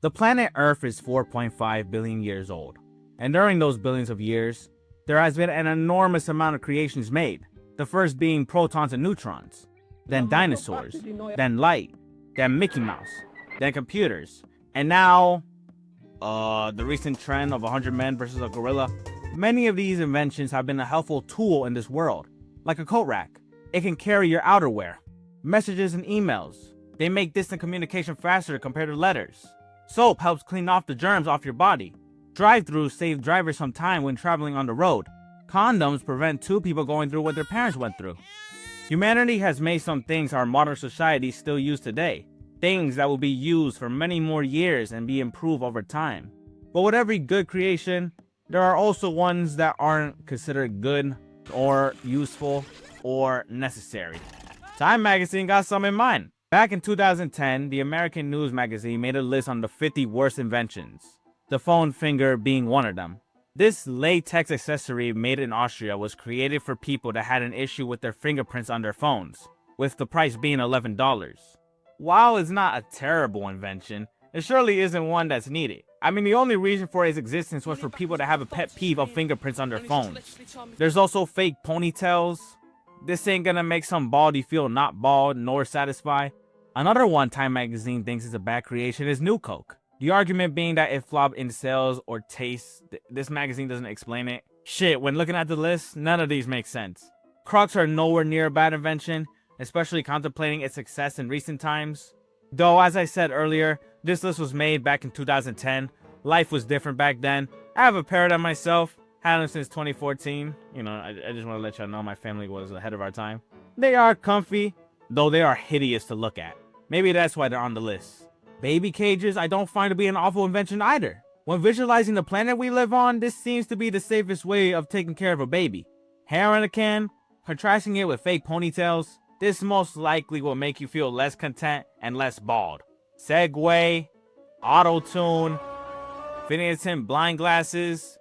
The planet Earth is 4.5 billion years old, and during those billions of years, there has been an enormous amount of creations made, the first being protons and neutrons, then dinosaurs, then light, then Mickey Mouse, then computers, and now, the recent trend of 100 men versus a gorilla. Many of these inventions have been a helpful tool in this world, like a coat rack. It can carry your outerwear, messages and emails. They make distant communication faster compared to letters. Soap helps clean off the germs off your body. Drive-thrus save drivers some time when traveling on the road. Condoms prevent two people going through what their parents went through. Humanity has made some things our modern society still use today. Things that will be used for many more years and be improved over time. But with every good creation, there are also ones that aren't considered good or useful or necessary. Time magazine got some in mind. Back in 2010, the American News magazine made a list on the 50 worst inventions, the phone finger being one of them. This latex accessory made in Austria was created for people that had an issue with their fingerprints on their phones, with the price being $11. While it's not a terrible invention, it surely isn't one that's needed. I mean, the only reason for its existence was for people to have a pet peeve of fingerprints on their phones. There's also fake ponytails. This ain't gonna make some baldy feel not bald nor satisfied. Another one Time magazine thinks is a bad creation is New Coke. The argument being that it flopped in sales or taste. This magazine doesn't explain it. Shit, when looking at the list, none of these make sense. Crocs are nowhere near a bad invention, especially contemplating its success in recent times. Though, as I said earlier, this list was made back in 2010. Life was different back then. I have a pair of them myself. Had them since 2014. You know, I just want to let y'all know my family was ahead of our time. They are comfy, though they are hideous to look at. Maybe that's why they're on the list. Baby cages I don't find to be an awful invention either. When visualizing the planet we live on, this seems to be the safest way of taking care of a baby. Hair in a can, contrasting it with fake ponytails, this most likely will make you feel less content and less bald. Segway, auto-tune, Phineas Tint blind glasses,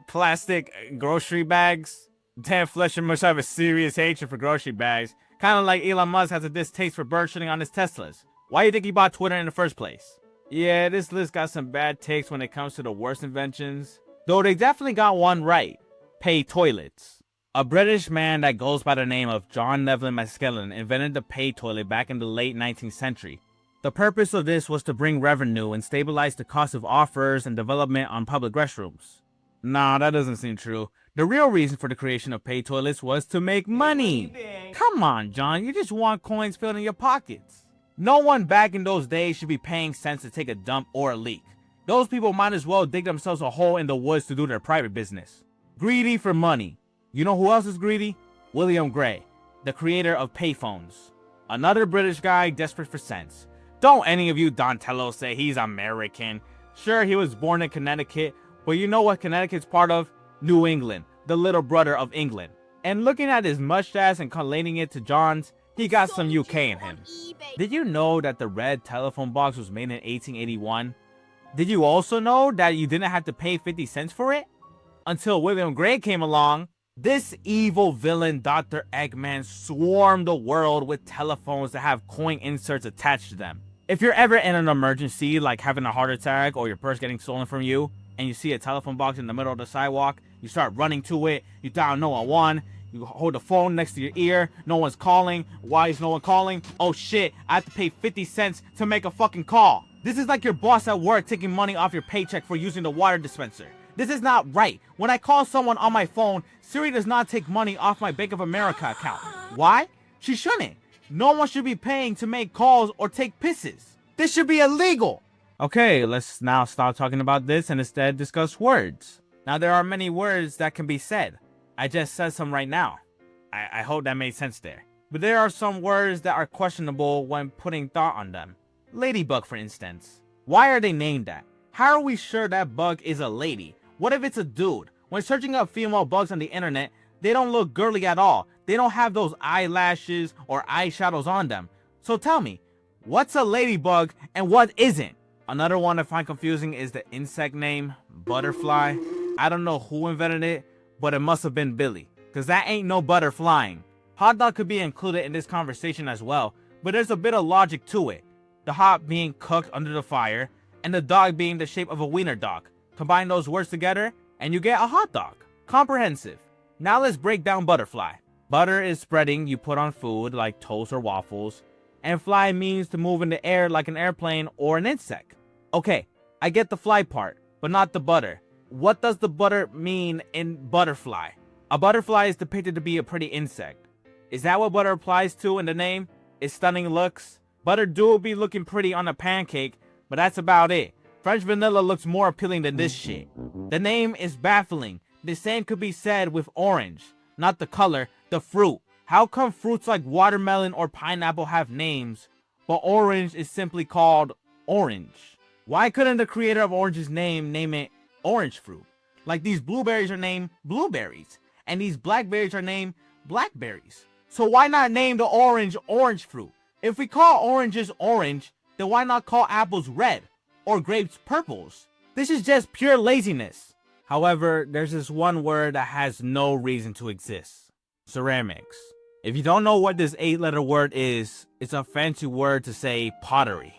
plastic grocery bags. Dan Fletcher must have a serious hatred for grocery bags. Kind of like Elon Musk has a distaste for bird shitting on his Teslas. Why do you think he bought Twitter in the first place? Yeah, this list got some bad takes when it comes to the worst inventions. Though they definitely got one right. Pay toilets. A British man that goes by the name of John Neville Maskelyne invented the pay toilet back in the late 19th century. The purpose of this was to bring revenue and stabilize the cost of offers and development on public restrooms. Nah, that doesn't seem true. The real reason for the creation of pay toilets was to make money. Come on, John, you just want coins filled in your pockets. No one back in those days should be paying cents to take a dump or a leak. Those people might as well dig themselves a hole in the woods to do their private business. Greedy for money. You know who else is greedy? William Gray, the creator of payphones. Another British guy desperate for cents. Don't any of you Donatello say he's American. Sure, he was born in Connecticut, but you know what Connecticut's part of? New England, the little brother of England. And looking at his mustache and correlating it to John's, he got some UK in him. Did you know that the red telephone box was made in 1881? Did you also know that you didn't have to pay 50 cents for it? Until William Gray came along, this evil villain Dr. Eggman swarmed the world with telephones that have coin inserts attached to them. If you're ever in an emergency, like having a heart attack or your purse getting stolen from you, and you see a telephone box in the middle of the sidewalk, you start running to it, you dial 911, you hold the phone next to your ear, no one's calling. Why is no one calling? Oh shit, I have to pay 50 cents to make a fucking call. This is like your boss at work taking money off your paycheck for using the water dispenser. This is not right. When I call someone on my phone, Siri does not take money off my Bank of America account. Why? She shouldn't. No one should be paying to make calls or take pisses. This should be illegal. Okay, let's now stop talking about this and instead discuss words. Now, there are many words that can be said. I just said some right now. I hope that made sense there. But there are some words that are questionable when putting thought on them. Ladybug, for instance. Why are they named that? How are we sure that bug is a lady? What if it's a dude? When searching up female bugs on the internet, they don't look girly at all. They don't have those eyelashes or eyeshadows on them. So tell me, what's a ladybug and what isn't? Another one I find confusing is the insect name, butterfly. I don't know who invented it, but it must have been Billy, cause that ain't no butterflying. Hot dog could be included in this conversation as well, but there's a bit of logic to it. The hot being cooked under the fire, and the dog being the shape of a wiener dog. Combine those words together, and you get a hot dog. Comprehensive. Now let's break down butterfly. Butter is spreading you put on food like toast or waffles, and fly means to move in the air like an airplane or an insect. Okay, I get the fly part, but not the butter. What does the butter mean in butterfly? A butterfly is depicted to be a pretty insect. Is that what butter applies to in the name? Is stunning looks? Butter do be looking pretty on a pancake, but that's about it. French vanilla looks more appealing than this shit. The name is baffling. The same could be said with orange. Not the color, the fruit. How come fruits like watermelon or pineapple have names, but orange is simply called orange? Why couldn't the creator of Orange's name it orange fruit? Like these blueberries are named blueberries, and these blackberries are named blackberries. So why not name the orange orange fruit? If we call oranges orange, then why not call apples red or grapes purples? This is just pure laziness. However, there's this one word that has no reason to exist. Ceramics. If you don't know what this 8-letter word is, it's a fancy word to say pottery.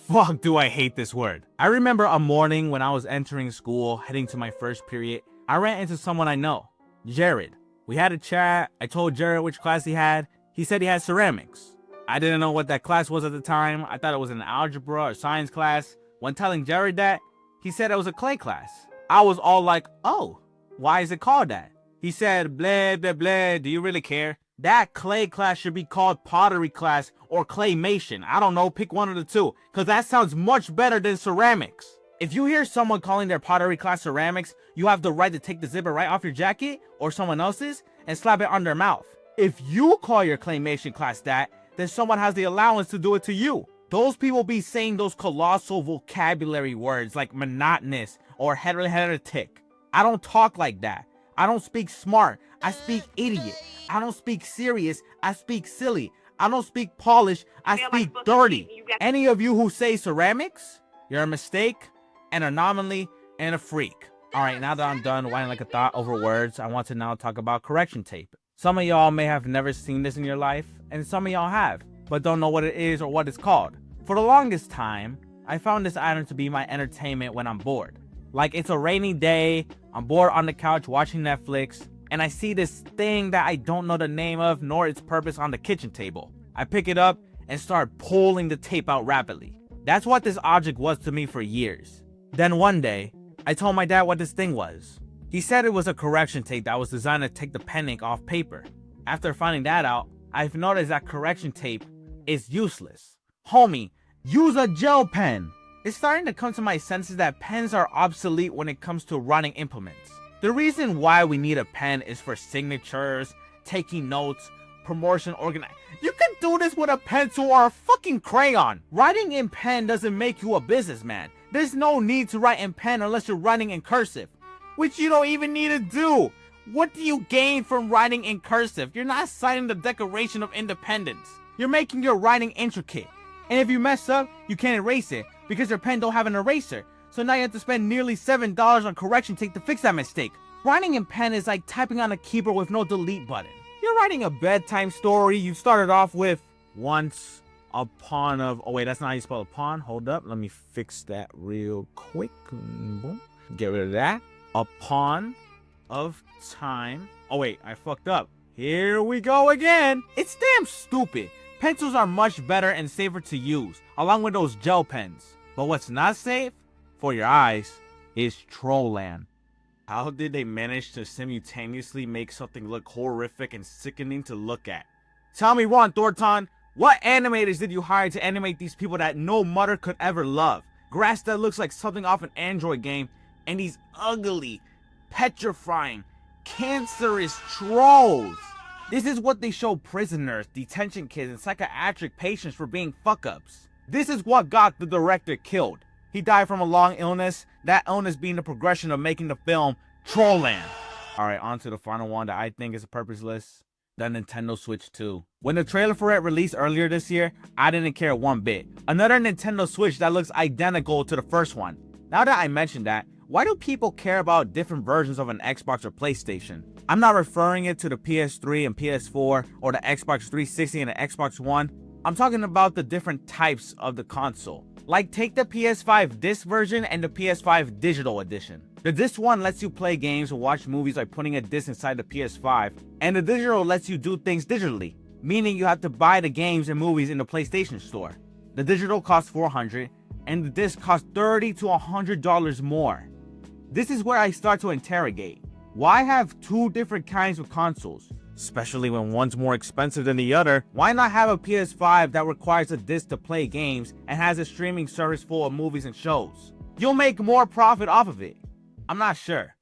Fuck, do I hate this word. I remember a morning when I was entering school, heading to my first period, I ran into someone I know, Jared. We had a chat. I told Jared which class he had. He said he had ceramics. I didn't know what that class was at the time. I thought it was an algebra or science class. When telling Jared that, he said it was a clay class. I was all like, oh, why is it called that? He said, blah, blah, blah, do you really care? That clay class should be called pottery class or claymation. I don't know, pick one of the two, because that sounds much better than ceramics. If you hear someone calling their pottery class ceramics, you have the right to take the zipper right off your jacket or someone else's and slap it on their mouth. If you call your claymation class that, then someone has the allowance to do it to you. Those people be saying those colossal vocabulary words like monotonous or heretic. I don't talk like that. I don't speak smart. I speak idiot. I don't speak serious. I speak silly. I don't speak polished. I speak dirty. Any of you who say ceramics, you're a mistake, an anomaly, and a freak. Alright, now that I'm done whining like a thought over words, I want to now talk about correction tape. Some of y'all may have never seen this in your life, and some of y'all have, but don't know what it is or what it's called. For the longest time, I found this item to be my entertainment when I'm bored. Like it's a rainy day, I'm bored on the couch watching Netflix, and I see this thing that I don't know the name of nor its purpose on the kitchen table. I pick it up and start pulling the tape out rapidly. That's what this object was to me for years. Then one day, I told my dad what this thing was. He said it was a correction tape that was designed to take the pen ink off paper. After finding that out, I've noticed that correction tape is useless. Homie, use a gel pen. It's starting to come to my senses that pens are obsolete when it comes to writing implements. The reason why we need a pen is for signatures, taking notes, promotion, organizing. You can do this with a pencil or a fucking crayon. Writing in pen doesn't make you a businessman. There's no need to write in pen unless you're writing in cursive, which you don't even need to do. What do you gain from writing in cursive? You're not signing the Declaration of Independence. You're making your writing intricate. And if you mess up, you can't erase it because your pen don't have an eraser. So now you have to spend nearly $7 on correction tape to fix that mistake. Writing in pen is like typing on a keyboard with no delete button. You're writing a bedtime story. You started off with once upon of... Oh wait, that's not how you spell upon. Hold up. Let me fix that real quick. Boom. Get rid of that. Upon of time. Oh wait, I fucked up. Here we go again. It's damn stupid. Pencils are much better and safer to use, along with those gel pens. But what's not safe for your eyes is Trolland. How did they manage to simultaneously make something look horrific and sickening to look at? Tell me one, Thornton, what animators did you hire to animate these people that no mother could ever love? Grass that looks like something off an Android game, and these ugly, petrifying, cancerous trolls. This is what they show prisoners, detention kids, and psychiatric patients for being fuck-ups. This is what got the director killed. He died from a long illness, that illness being the progression of making the film Trolland. Alright, on to the final one that I think is purposeless. The Nintendo Switch 2. When the trailer for it released earlier this year, I didn't care one bit. Another Nintendo Switch that looks identical to the first one. Now that I mentioned that, why do people care about different versions of an Xbox or PlayStation? I'm not referring it to the PS3 and PS4 or the Xbox 360 and the Xbox One. I'm talking about the different types of the console. Like take the PS5 disc version and the PS5 digital edition. The disc one lets you play games or watch movies by putting a disc inside the PS5, and the digital lets you do things digitally, meaning you have to buy the games and movies in the PlayStation Store. The digital costs $400, and the disc costs $30 to $100 more. This is where I start to interrogate. Why have two different kinds of consoles? Especially when one's more expensive than the other. Why not have a PS5 that requires a disc to play games and has a streaming service full of movies and shows? You'll make more profit off of it. I'm not sure.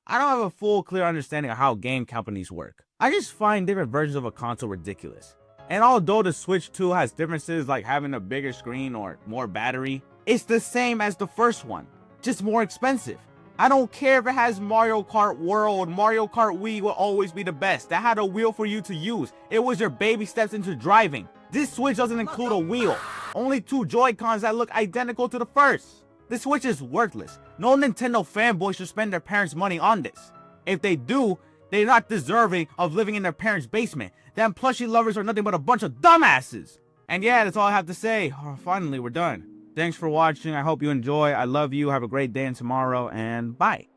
I don't have a full clear understanding of how game companies work. I just find different versions of a console ridiculous. And although the Switch 2 has differences like having a bigger screen or more battery, it's the same as the first one, just more expensive. I don't care if it has Mario Kart World, Mario Kart Wii will always be the best. That had a wheel for you to use. It was your baby steps into driving. This Switch doesn't include a wheel. Only two Joy-Cons that look identical to the first. This Switch is worthless. No Nintendo fanboy should spend their parents' money on this. If they do, they're not deserving of living in their parents' basement. Them plushie lovers are nothing but a bunch of dumbasses. And yeah, that's all I have to say. Oh, finally, we're done. Thanks for watching. I hope you enjoy. I love you. Have a great day and tomorrow, and bye.